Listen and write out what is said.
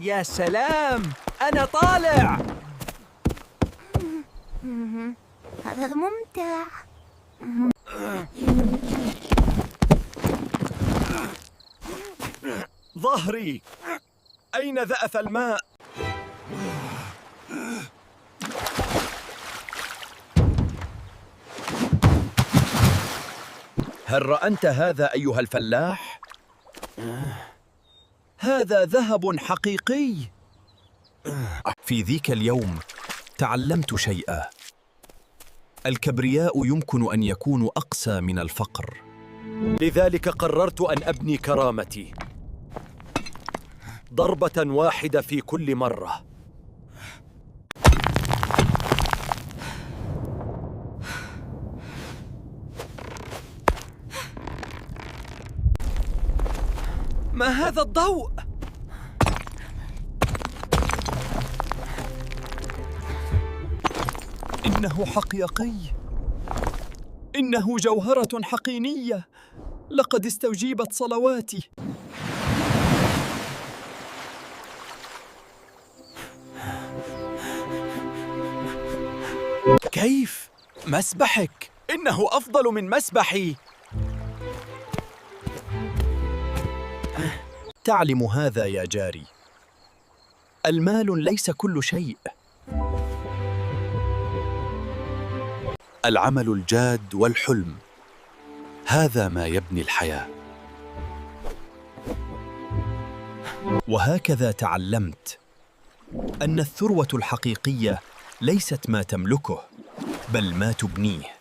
يا سلام، أنا طالع. هذا ممتع. ظهري، أين ذأف الماء؟ هل رأنت هذا أيها الفلاح؟ هذا ذهب حقيقي. في ذيك اليوم تعلمت شيئا: الكبرياء يمكن أن يكونوا أقسى من الفقر. لذلك قررت أن أبني كرامتي، ضربة واحدة في كل مرة. ما هذا الضوء؟ إنه حقيقي، إنه جوهرة حقينية، لقد استجيبت صلواتي. كيف؟ مسبحك إنه أفضل من مسبحي. تعلم هذا يا جاري، المال ليس كل شيء. العمل الجاد والحلم، هذا ما يبني الحياة. وهكذا تعلمت أن الثروة الحقيقية ليست ما تملكه، بل ما تبنيه.